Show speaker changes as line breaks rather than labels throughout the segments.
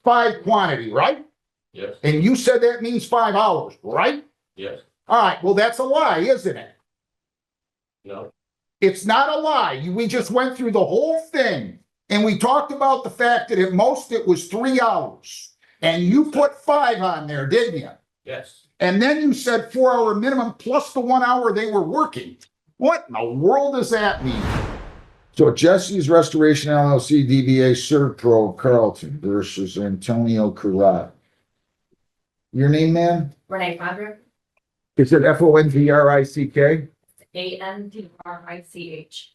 5 quantity, right?
Yes,
And you said that means 5 hours, right?
yes,
All right, well, that's a lie, isn't it?
no,
It's not a lie. We just went through the whole thing and we talked about the fact that at most it was 3 hours. And you put 5 on there, didn't you?
yes.
And then you said 4-hour minimum plus the 1 hour they were working. What in the world does that mean? So Jesse's Restoration LLC DBA Serpro Carlton versus Antonio Currat. Your name, man?
Renee Fondrick,
Is it Fondrick?
Andrich.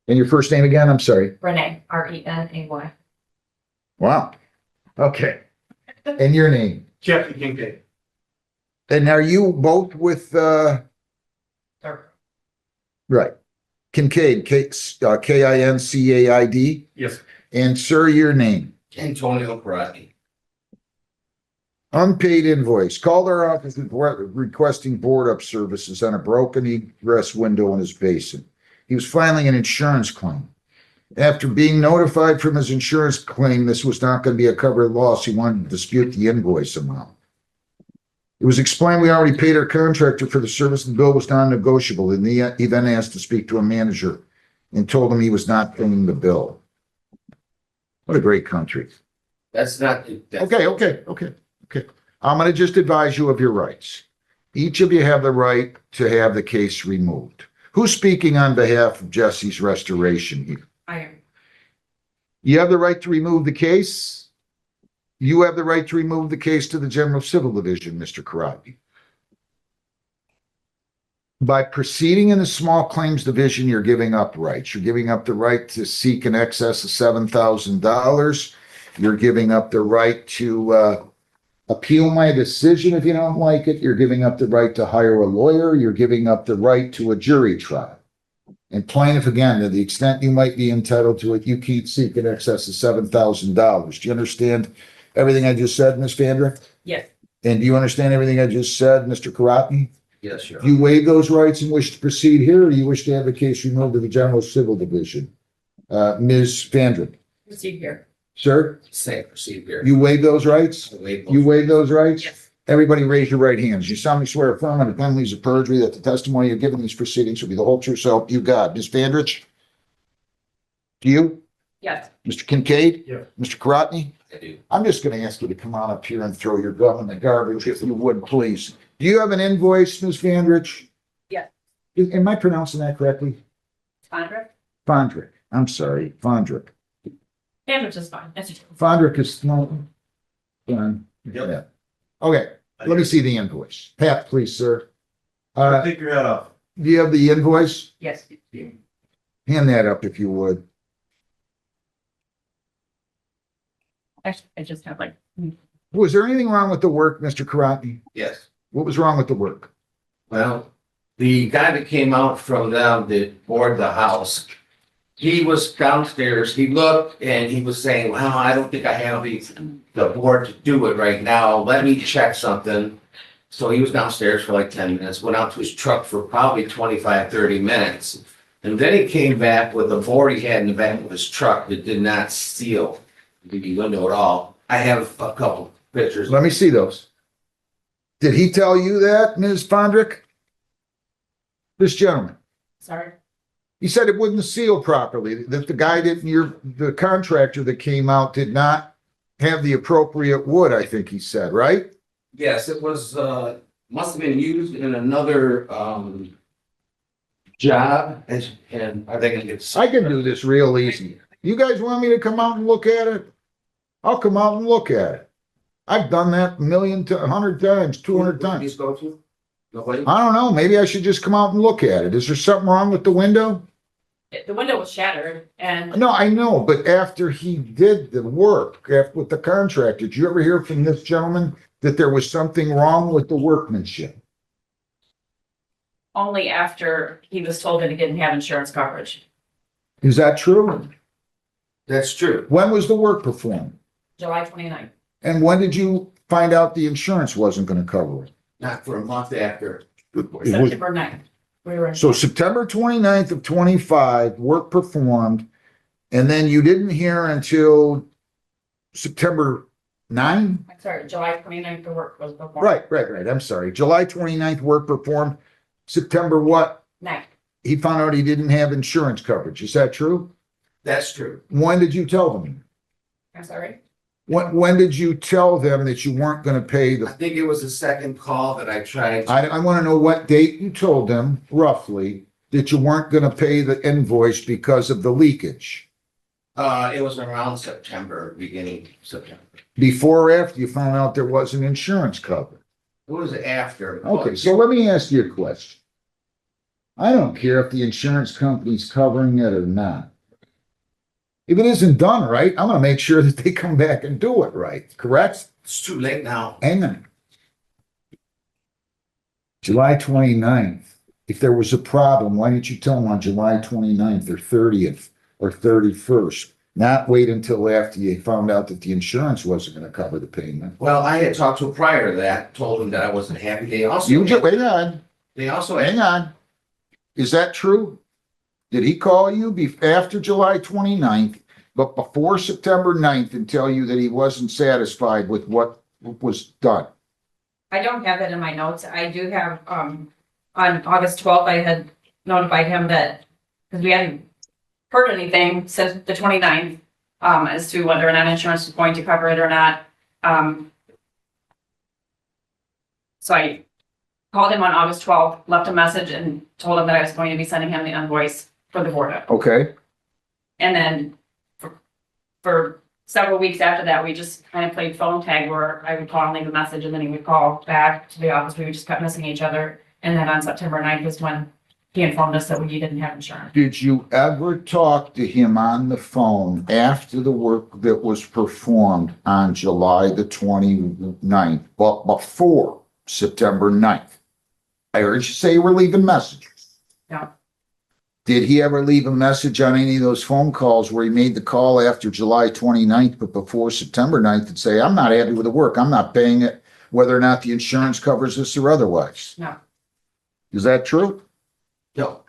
And your first name again? I'm sorry.
Renee, Renay.
Wow. Okay. And your name?
Jeffrey Kincaid.
And are you both with,
Sir.
right, Kincaid, Kincaid?
Yes.
And sir, your name?
Antonio Karate.
Unpaid invoice. Called our office requesting board up services on a broken egress window in his basement. He was filing an insurance claim. After being notified from his insurance claim this was not going to be a covered loss, he wanted to dispute the invoice amount. It was explained we already paid our contractor for the service. The bill was non-negotiable, and he then asked to speak to a manager and told him he was not paying the bill. What a great country.
That's not.
Okay. I'm going to just advise you of your rights. Each of you have the right to have the case removed. Who's speaking on behalf of Jesse's Restoration here?
I am.
You have the right to remove the case. You have the right to remove the case to the General Civil Division, Mr. Karate. By proceeding in the Small Claims Division, you're giving up rights. You're giving up the right to seek in excess of $7,000. You're giving up the right to appeal my decision if you don't like it. You're giving up the right to hire a lawyer. You're giving up the right to a jury trial. And plaintiff, again, to the extent you might be entitled to it, you can't seek in excess of $7,000. Do you understand everything I just said, Ms. Fondrick?
Yes.
And do you understand everything I just said, Mr. Karate?
Yes, sure.
Do you waive those rights and wish to proceed here, or do you wish to have the case removed to the General Civil Division? Ms. Fondrick?
Proceed here.
Sir,
Say proceed here.
you waive those rights?
Wait.
You waive those rights?
Yes.
Everybody raise your right hands. You solemnly swear affirm on the penalties of perjury that the testimony you're giving these proceedings will be the whole true self you got. Ms. Fondrick? Do you?
Yes.
Mr. Kincaid?
Yeah.
Mr. Karatny?
I do.
I'm just gonna ask you to come on up here and throw your gum in the garbage if you would, please. Do you have an invoice, Ms. Fondrick?
Yes.
Am I pronouncing that correctly?
Fondrick?
Fondrick. I'm sorry, Fondrick.
Fondrick is fine. That's okay.
Fondrick is no. Fine. Yeah. Okay, let me see the invoice. Pat, please, sir.
Take your head off.
Do you have the invoice?
Yes.
Hand that up if you would.
Actually, I just have like,
Was there anything wrong with the work, Mr. Karatny?
Yes.
What was wrong with the work?
Well, the guy that came out from them that boarded the house, he was downstairs. He looked and he was saying, well, I don't think I have the board to do it right now. Let me check something. So he was downstairs for like 10 minutes, went out to his truck for probably 25, 30 minutes. And then he came back with a board he had in the back of his truck that did not seal the window at all. I have a couple pictures.
Let me see those. Did he tell you that, Ms. Fondrick? This gentleman.
sorry.
He said it wouldn't seal properly, that the guy didn't, the contractor that came out did not have the appropriate wood, I think he said, right?
Yes, it was, must have been used in another, job and I think it's.
I can do this real easy. You guys want me to come out and look at it? I'll come out and look at it. I've done that 100 times, 200 times.
Please go to? Nobody?
I don't know, maybe I should just come out and look at it. Is there something wrong with the window?
The window was shattered and
No, I know, but after he did the work, with the contractor, did you ever hear from this gentleman that there was something wrong with the workmanship?
only after he was told that he didn't have insurance coverage.
Is that true?
That's true.
When was the work performed?
July 29th.
And when did you find out the insurance wasn't gonna cover it?
Not for a month after.
It was-
September 9th. We were.
So September 29th of 25, work performed. And then you didn't hear until September 9?
I'm sorry, July 29th, the work was performed.
Right. I'm sorry. July 29th, work performed. September what?
9th.
He found out he didn't have insurance coverage. Is that true?
That's true.
When did you tell them?
I'm sorry.
When did you tell them that you weren't going to pay
I
the,
think it was the second call that I tried.
I want to know what date you told them roughly that you weren't going to pay the invoice because of the leakage?
It was around September, beginning September.
Before or after you found out there wasn't insurance covered?
It was after.
Okay, so let me ask you a question. I don't care if the insurance company's covering it or not. If it isn't done right, I'm gonna make sure that they come back and do it right, correct?
It's too late now.
Hang on. July 29th. If there was a problem, why didn't you tell them on July 29th or 30th or 31st? Not wait until after you found out that the insurance wasn't gonna cover the payment.
Well, I had talked to him prior to that, told him that I wasn't happy. They also.
You just, hang on,
They also.
hang on. Is that true? Did he call you after July 29th, but before September 9th and tell you that he wasn't satisfied with what was done?
I don't have that in my notes. I do have, on August 12th, I had notified him that, because we hadn't heard anything since the 29th, as to whether or not insurance is going to cover it or not. So I called him on August 12th, left a message and told him that I was going to be sending him the invoice for the board up.
Okay,
And then for several weeks after that, we just kind of played phone tag where I would call and leave a message and then he would call back to the office. We just kept missing each other. And then on September 9th is when he informed us that we didn't have insurance.
did you ever talk to him on the phone after the work that was performed on July the 29th, but before September 9th? I heard you say you were leaving messages.
Yeah.
Did he ever leave a message on any of those phone calls where he made the call after July 29th, but before September 9th and say, I'm not happy with the work, I'm not paying it, whether or not the insurance covers this or otherwise?
No.
Is that true?
No,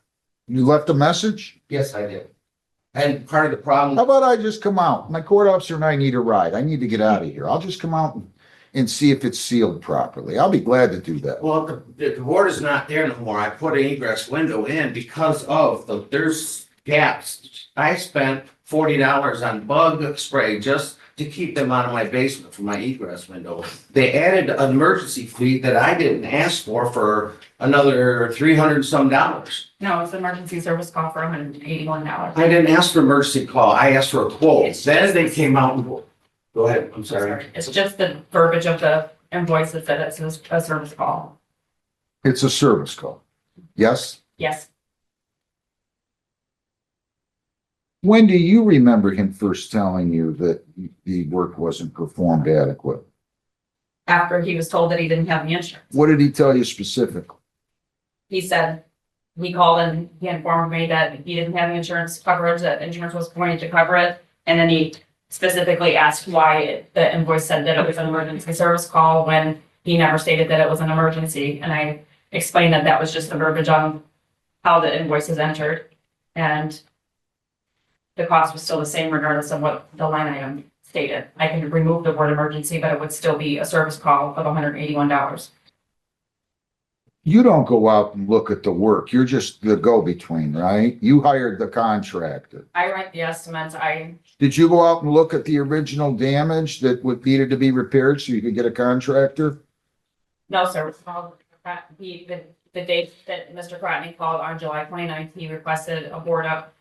You left a message?
yes, I did. And part of the
How
problem,
about I just come out? My court officer and I need a ride. I need to get out of here. I'll just come out and see if it's sealed properly. I'll be glad to do that.
well, the board is not there no more. I put an egress window in because of there's gaps. I spent $40 on bug spray just to keep them out of my basement for my egress window. They added an emergency fee that I didn't ask for another $300 some.
No, it's an emergency service call for $181.
I didn't ask for emergency call. I asked for a quote. Then they came out and, go ahead, I'm sorry.
It's just the verbiage of the invoice that said it's a service call.
It's a service call. Yes?
Yes.
When do you remember him first telling you that the work wasn't performed adequate?
After he was told that he didn't have the insurance.
What did he tell you specifically?
He said, he called and he informed me that he didn't have the insurance coverage, that insurance was going to cover it. And then he specifically asked why the invoice said that it was an emergency service call when he never stated that it was an emergency. And I explained that that was just the verbiage on how the invoice is entered. And the cost was still the same regardless of what the line item stated. I can remove the word emergency, but it would still be a service call of $181.
You don't go out and look at the work. You're just the go-between, right? You hired the contractor.
I write the estimates.
Did you go out and look at the original damage that would needed to be repaired so you could get a contractor?
No service call. The date that Mr. Crotney called on July 29th, he requested a board up.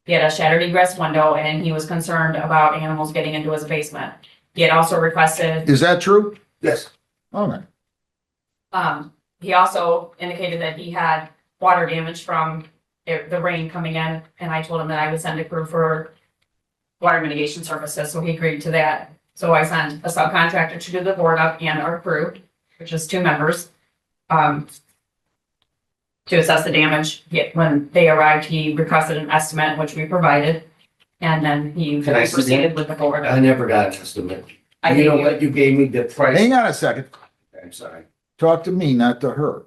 He had a shattered egress window and he was concerned about animals getting into his basement. He had also requested,
Is that true?
Yes.
All right.
he also indicated that he had water damage from the rain coming in. And I told him that I would send a crew for water mitigation services. So he agreed to that. So I sent a subcontractor to do the board up and our crew, which is 2 members, to assess the damage. When they arrived, he requested an estimate, which we provided. And then he
Can I see
proceeded
that?
with the board.
I never got an estimate.
I
You
gave
know
you-
what? You gave me the price.
Hang on a second.
I'm sorry.
Talk to me, not to her.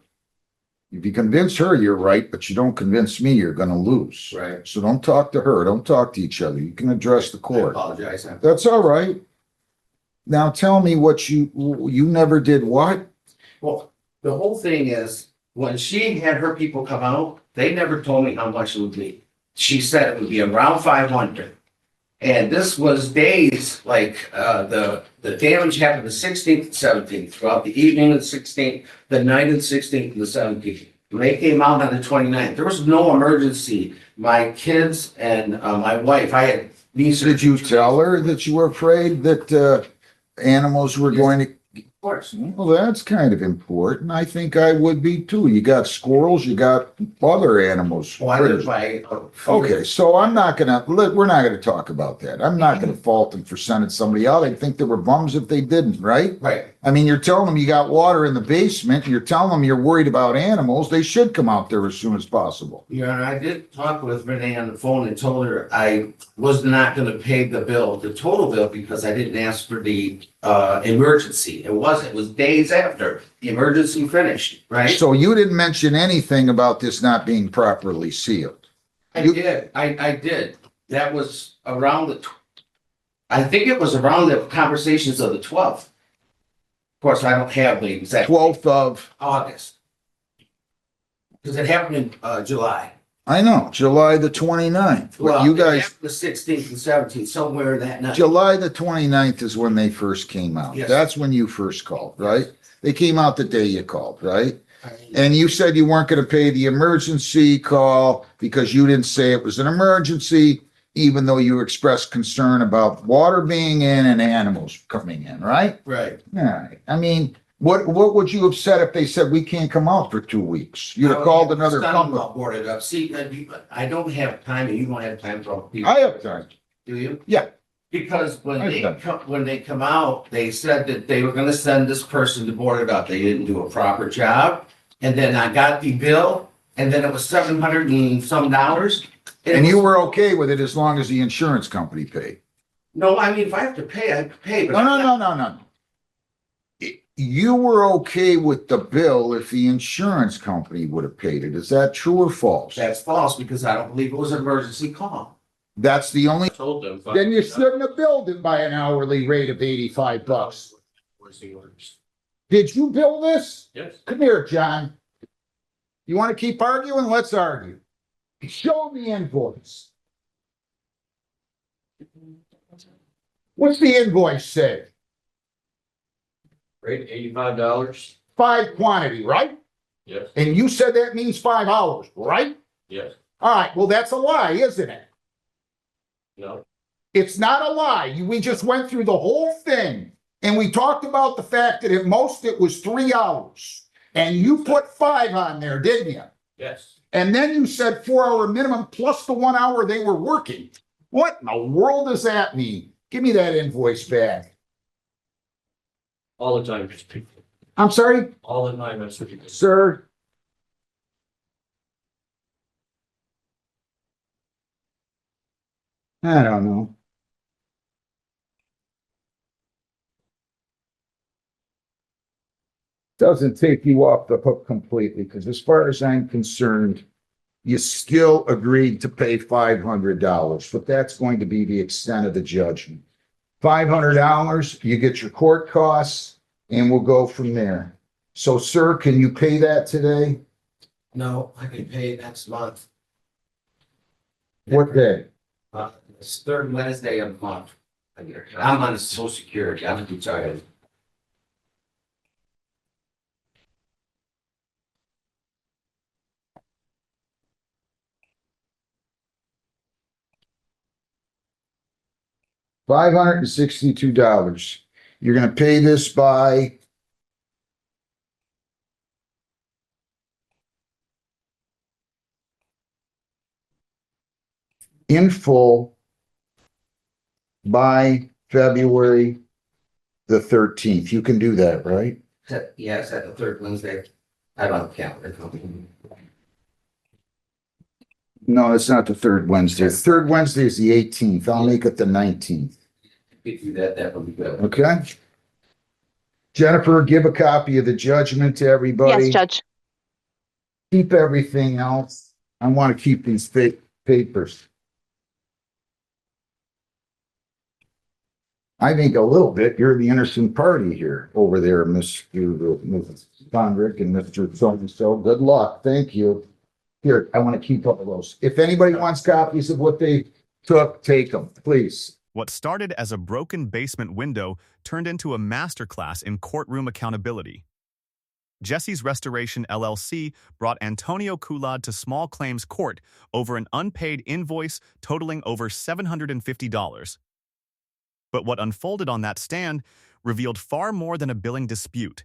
If you convince her you're right, but you don't convince me, you're gonna lose.
Right.
So don't talk to her. Don't talk to each other. You can address the
I
court.
apologize.
That's all right. Now tell me what you never did what?
Well, the whole thing is, when she had her people come out, they never told me how much it would be. She said it would be around 500. And this was days, like, the damage happened the 16th, 17th, throughout the evening of the 16th, the night of the 16th and the 17th. When they came out on the 29th, there was no emergency. My kids and, my wife, I had these.
Did you tell her that you were afraid that animals were going to?
Of course.
Well, that's kind of important. I think I would be too. You got squirrels, you got other animals.
Well, I live by.
Okay, so we're not gonna talk about that. I'm not gonna fault them for sending somebody out. I think they were bums if they didn't, right?
Right.
I mean, you're telling them you got water in the basement, and you're telling them you're worried about animals. They should come out there as soon as possible.
Your Honor, I did talk with Renee on the phone and told her I was not gonna pay the bill, the total bill, because I didn't ask for the emergency. It was days after the emergency finished, right?
So you didn't mention anything about this not being properly sealed.
I did. That was around I think it was around the conversations of the 12th. Of course, I don't have the exact
12th of,
August. Because it happened in July.
I know, July the 29th. What you
it
guys,
happened the 16th and 17th, somewhere that night.
July the 29th is when they first came out.
Yes.
That's when you first called, right? They came out the day you called, right? And you said you weren't gonna pay the emergency call because you didn't say it was an emergency, even though you expressed concern about water being in and animals coming in, right?
Right.
Yeah, I mean, what would you have said if they said we can't come out for 2 weeks? You'd have called another company.
Boarded up. See, I don't have time and you don't have time for people.
I have time.
Do you?
Yeah.
Because when
I
they
have
when they come out, they said that they were gonna send this person to board it up. They didn't do a proper job. And then I got the bill and then it was $700 and some dollars.
And you were okay with it as long as the insurance company paid?
No, I mean, if I have to pay, I have to pay. But
No. You were okay with the bill if the insurance company would have paid it. Is that true or false?
That's false because I don't believe it was an emergency call.
That's the only,
Told them.
then you shouldn't have billed it by an hourly rate of $85.
Where's the orders?
Did you bill this?
Yes.
Come here, John. You want to keep arguing? Let's argue. Show me invoice. What's the invoice say?
Rate $85.
5 quantity, right?
Yes,
And you said that means 5 hours, right?
yes,
All right, well, that's a lie, isn't it?
no,
It's not a lie. We just went through the whole thing. And we talked about the fact that at most it was 3 hours. And you put 5 on there, didn't you?
yes.
And then you said 4-hour minimum plus the 1 hour they were working. What in the world does that mean? Give me that invoice back.
All the time, it's people.
I'm sorry,
All the time, that's what you do.
sir. I don't know. Doesn't take you off the hook completely, because as far as I'm concerned, you still agreed to pay $500, but that's going to be the extent of the judgment. $500, you get your court costs, and we'll go from there. So, sir, can you pay that today?
No, I can pay it next month.
What day?
It's third Wednesday of the month. I'm on Social Security. I'm retired.
$562. You're gonna pay this by in full by February the 13th. You can do that, right?
Yes, at the third Wednesday. I don't have a calendar.
No, it's not the third Wednesday. The third Wednesday is the 18th. I'll make it the 19th.
If you do that, that would be good.
Okay? Jennifer, give a copy of the judgment to everybody.
Yes, Judge.
Keep everything else. I want to keep these papers. I think a little bit, you're the innocent party here over there, Mrs. Conrick and Mr. So-and-so. Good luck. Thank you. Here, I want to keep all of those. If anybody wants copies of what they took, take them, please.
What started as a broken basement window turned into a masterclass in courtroom accountability. Jesse's Restoration LLC brought Antonio Coulad to small claims court over an unpaid invoice totaling over $750. But what unfolded on that stand revealed far more than a billing dispute.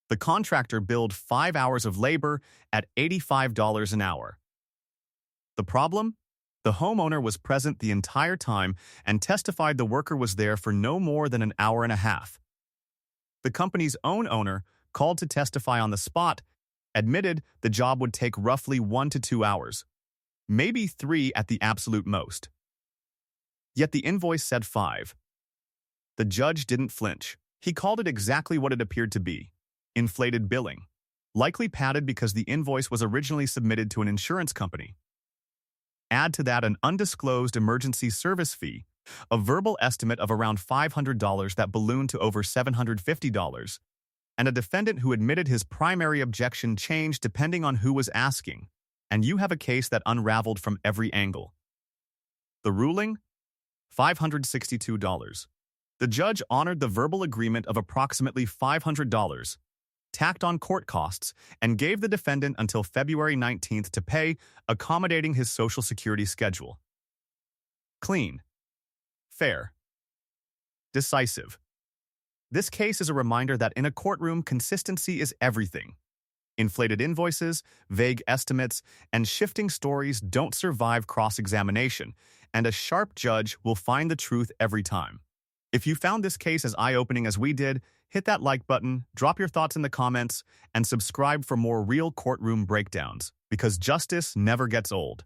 The contractor billed 5 hours of labor at $85 an hour. The problem? The homeowner was present the entire time and testified the worker was there for no more than an hour and a half. The company's own owner, called to testify on the spot, admitted the job would take roughly 1 to 2 hours, maybe 3 at the absolute most. Yet the invoice said 5. The judge didn't flinch. He called it exactly what it appeared to be: inflated billing, likely padded because the invoice was originally submitted to an insurance company. Add to that an undisclosed emergency service fee, a verbal estimate of around $500 that ballooned to over $750, and a defendant who admitted his primary objection changed depending on who was asking, and you have a case that unraveled from every angle. The ruling? $562. The judge honored the verbal agreement of approximately $500, tacked on court costs, and gave the defendant until February 19th to pay, accommodating his Social Security schedule. Clean. Fair. Decisive. This case is a reminder that in a courtroom, consistency is everything. Inflated invoices, vague estimates, and shifting stories don't survive cross-examination, and a sharp judge will find the truth every time. If you found this case as eye-opening as we did, hit that like button, drop your thoughts in the comments, and subscribe for more real courtroom breakdowns, because justice never gets old.